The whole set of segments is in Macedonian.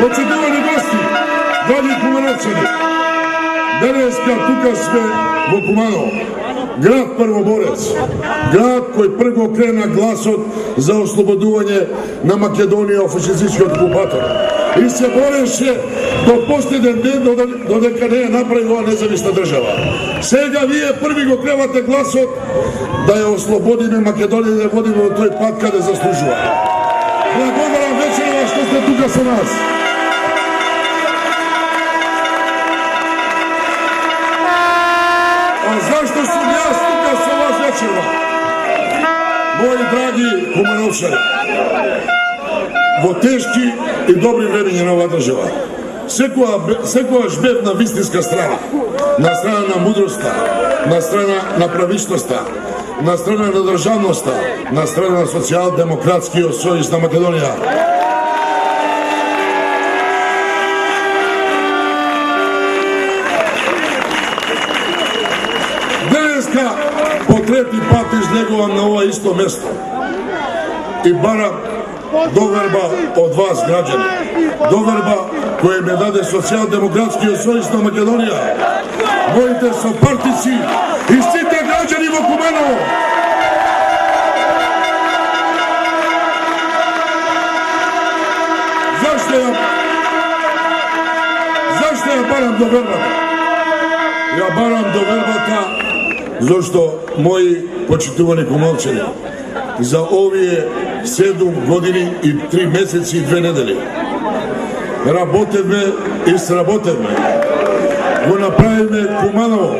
Očekivani gosti, dragi Kumanovčani, dneska tuka sme vo Kumanovo, grad prvoborec, grad koji prvo krena glasot za osloboduvanje na Makedoniju od fašističkih okupatora. I se boreše do posljednjeg dne do neka ne je napravila nezavisna država. Sega vi je prvi go krevate glasot da je oslobodime Makedonije, da vodimo u toj pad kada zaslužuje. Blagodaram večerova što ste tuka sa nas. A zašto sam ja tuka sa vas večerova? Moji dragi Kumanovčani, vo teški i dobri vremenima ova država. Sekova žbevna vistinska strana, na strana na mudrosta, na strana na pravičnosta, na strana na državnosta, na strana na socijaldemokratski osojisna Makedonija. Dneska po treti pat izlegovam na ovo isto mesto i baram doverba od vas, građani. Doverba koje me dade socijaldemokratski osojisna Makedonija. Mojite so partici i site građani vo Kumanovo. Zašto ja baram doverbata? Ja baram doverbata zašto moji počituvani Kumovčani za ovije 7 godini i 3 meseci i 2 nedelje работевме и сработевме. Го направиме Куманово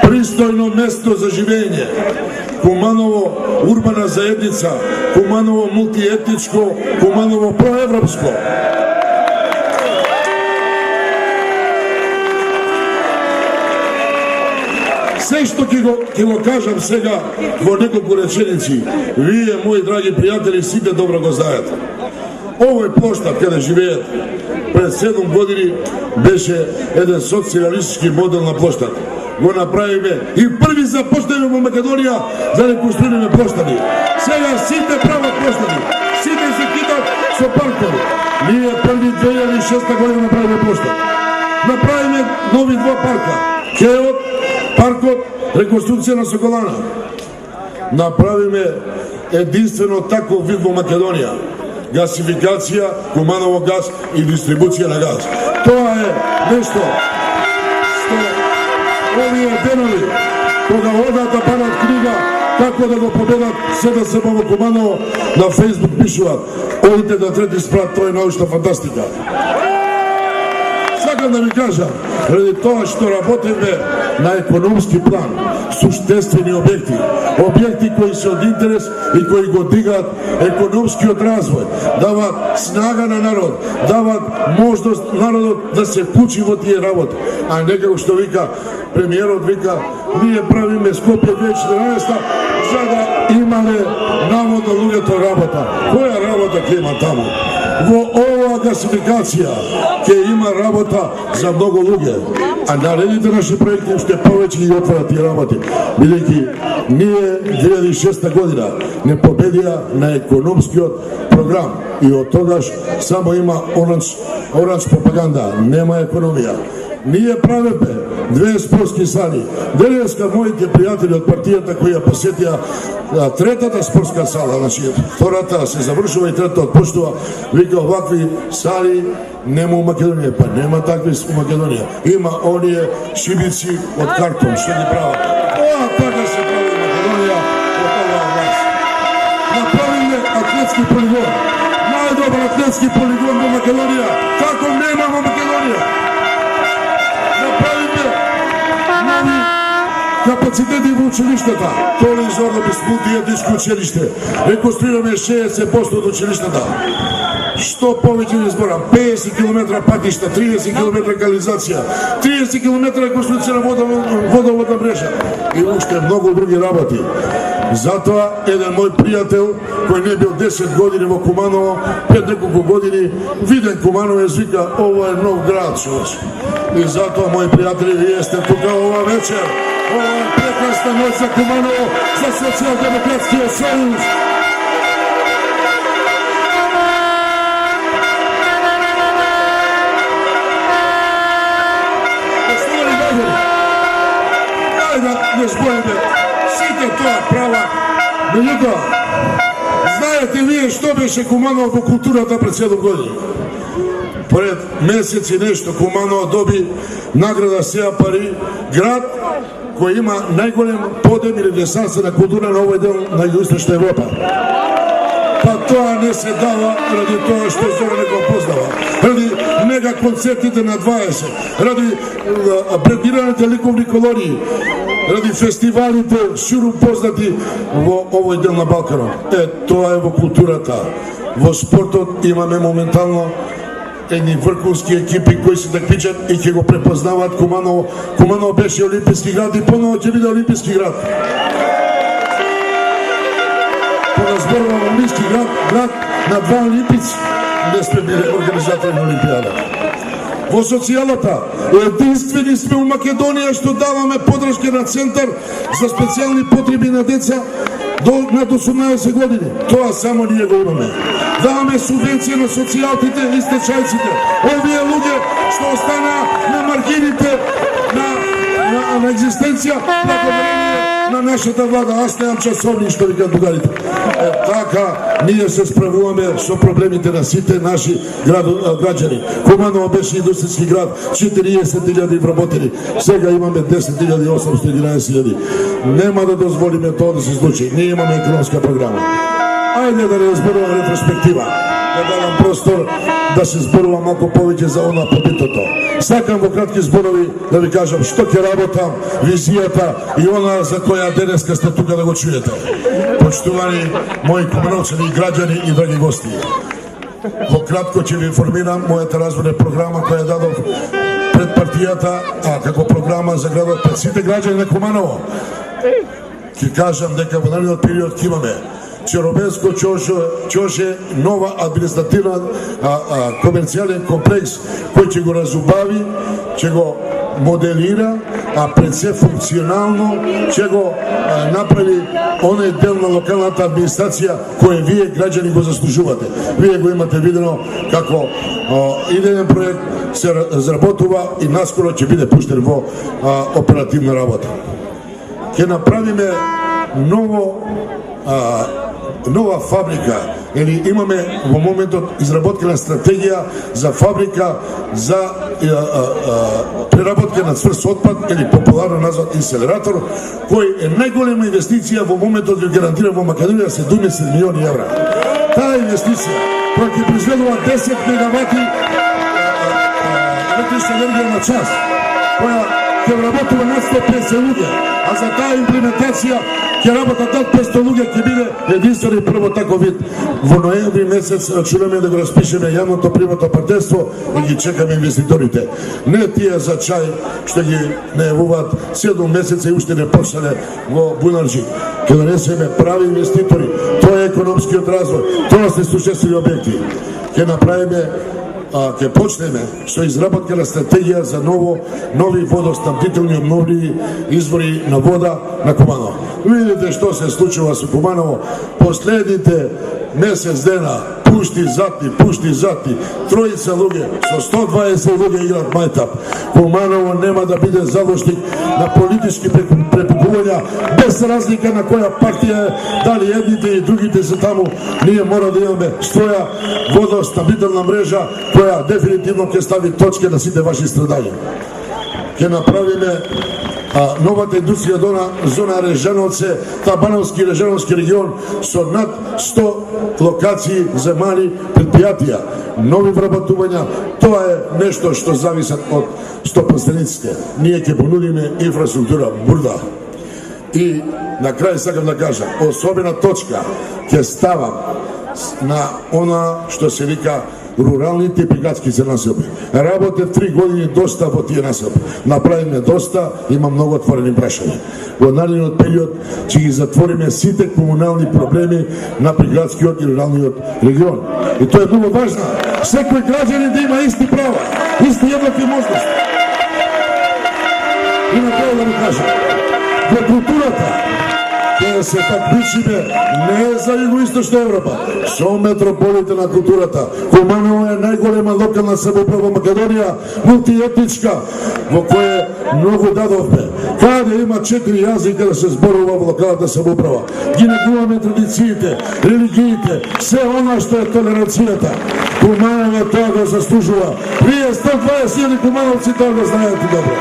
пристојно место за живење, Куманово урбана заедница, Куманово мултиетничко, Куманово проевропско. Sve što ki go kažem сега во неколку реченици, вие, мои драги пријатели, сите добро го знаете. Овој площад каде живеат пред 7 години беше еден социјалистички модел на площад. Го направиме и први започнеме во Македонија да не конструиме площади. Сега сите прават площади, сите се китат со паркови. Ние први 2006 година направиме площад. Направиме нови 2 парка. Кеот, паркот, реконструкција на Соколана. Направиме единствено таков вид во Македонија. Гасификација, Куманово газ и дистрибуција на газ. Тоа е нешто што овие денови, кога одат да банат книга како да го победат СДСМ во Куманово, на Фейсбук пишуваат: одите на трети спрат, тоа е научна фантастика. Сакам да ви кажам, ради тоа што работиме на економски план, суштествени објекти, објекти кои се од интерес и кои го дигаат економскиот развој, даваат снага на народ, даваат можност народот да се вклучи во тие работи, а не како што вика премиерот, вика ние правиме Скопје 2014 за да имале наводно луѓето работа. Која работа ќе има таму? Во оваа гасификација ќе има работа за многу луѓе, а наредните наши проекти уште повеќе ги отварат тие работи, бидејќи ние 2006 година не победија на економскиот програм и од тогаш само има оранж пропаганда, нема економија. Ние правиме 2 спортски сали. Денеска моите пријатели од партијата кои ја посетија третата спортска сала, значи втората се завршува и третата отпуштува, вика овакви сали нема у Македонија, па нема такви у Македонија. Има оние шибици од картон, што ги прават. Тоа така се прави у Македонија од оваа власт. Направиме атлетски полигон, најдобар атлетски полигон во Македонија, како нема во Македонија. Капацитети во училиштата, Толи Зордопис мултиетничко училиште, реконструираме 60% од училиштата. Што повеќе не зборам, 50 км патишта, 30 км канализација, 30 км реконструкција на водоводна мрежа и уште многу други работи. Затоа еден мој пријател кој не бил 10 години во Куманово, пред неколку години виден Кумановец, вика ово е нов град, човече. И затоа мои пријатели, вие сте тука ова вечер. Ова е прекрасна ноќ за Куманово, за Социјалдемократскиот сојуз. да збориме сите тоа права. Меѓутоа, знаете вие што беше Куманово во културата пред 7 години? Пред месец и нешто Куманово доби награда Сеа пари, град кој има најголем подем и ренесанса на култура на овој дел на Југоисточна Европа. Па тоа не се дава ради тоа што Зора не го познава, ради мега концертите на 20, ради брендираните ликовни колонии, ради фестивалите ширум познати во овој дел на Балканот. Тоа е во културата. Во спортот имаме моментално едни врховски екипи кои се такмичат и ќе го препознаваат Куманово. Куманово беше олимписки град и поново ќе биде олимписки град. Кога зборувам олимписки град на 2 олимпици, не сме били организатори на Олимпијада. Во социјалата, единствени сме у Македонија што даваме подршка на центар за специјални потреби на деца над 18 години. Тоа само ние го имаме. Даваме субвенција на социјалтите и стечајците. Овие луѓе што останаа на маргините на екзистенција на нашата влада. Аз немам часовни што ви кажат бугарите. Така ние се справуваме со проблемите на сите наши граѓани. Куманово беше индустријски град, 40.000 вработени. Сега имаме 10.811.000. Нема да дозволиме тоа да се случи. Ние имаме економска програма. Ајде да не зборувам ретроспектива, да давам простор да се зборува малку повеќе за она побитото. Сакам во кратки зборови да ви кажам што ќе работам, визијата и она за која денеска сте тука да го чуете. Почитувани мои кумановчани и граѓани и драги гости. Во кратко ќе ви информирам мојата развојна програма која дадов пред партијата, како програма за градот пред сите граѓани на Куманово. Ќе кажам дека во наредниот период ќе имаме Черобенско Чоше, нова административна комерцијален комплекс кој ќе го разубави, ќе го моделира, а пред се функционално ќе го направи оној дел на локалната администрација кој вие граѓани го заслужувате. Вие го имате видено како идеен проект се разработува и наскоро ќе биде пуштен во оперативна работа. Ќе направиме нова фабрика, или имаме во моментот изработена стратегија за фабрика за преработка на цврст отпад, или популарно назват инсинератор, кој е најголема инвестиција во моментот ја гарантира во Македонија 70 милиони евра. Таа инвестиција која ќе произведува 10 мегавати електрична енергија на час, која ќе работува над 150 луѓе, а за таа имплементација ќе работат над 500 луѓе, ќе биде единствен и прво таков вид. Во ноември месец рачунаме да го распишеме јавното приватно партнерство и ги чекаме инвеститорите. Не тие за чај што ги најавуваат 7 месеца и уште не почнале во Бунарџи. Ќе донесеме прави инвеститори. Тоа е економскиот развој. Тоа се сушествени објекти. Ќе направиме ќе почнеме со изработка на стратегија за нови водоснабдителни обновливи извори на вода на Куманово. Видите што се случува со Куманово последните месец дена. Пушти задни, тројца луѓе со 120 луѓе играат мајтап. Куманово нема да биде заложник на политички препукувања, без разлика на која партија е, дали едните и другите се таму. Ние мора да имаме своја водоснабдителна мрежа која дефинитивно ќе стави точка на сите ваши страдања. Ќе направиме новата индустрија зона Режановце, Табановски и Режановски регион со над 100 локации за мали предпријатија, нови вработувања. Тоа е нешто што зависат од стопанствениците. Ние ќе понудиме инфраструктура бурда. И на крај сакам да кажам, особена точка ќе ставам на она што се вика руралните и градски се населби. Работев 3 години доста во тие населби. Направиме доста, има многу отворени прашања. Во наредниот период ќе ги затвориме сите комунални проблеми на приградскиот и руралниот регион. И тоа е многу важно. Секој граѓанин да има исти права, исти еднакви можности. И на тоа да ви кажам, во културата ќе се такмичиме не за Југоисточна Европа, со метрополите на културата. Куманово е најголема локална самоуправа во Македонија, мултиетничка, во која многу дадовме. Каде има 4 јазика да се зборува во локалната самоуправа. Ги негуваме традициите, религиите, се она што е толеранцијата. Куманово тоа го заслужува. Вие 120.000 кумановци тоа го знаете добро.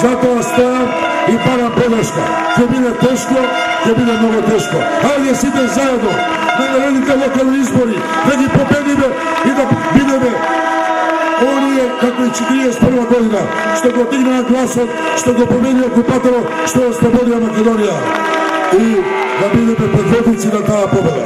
Затоа стајам и барам подршка. Ќе биде тешко, ќе биде многу тешко. Ајде сите заедно на наредните локални избори да ги победиме и да бидеме оние како и 41 година што го дигнаа гласот, што го победи окупаторот, што ослободија Македонија и да бидеме предводници на таа победа.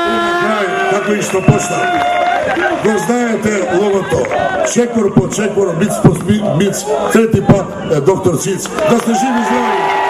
И на крај, како и што почна, го знаете логото, чекор по чекор, миц по миц, трети пат доктор Циц. Да сте живи здрави!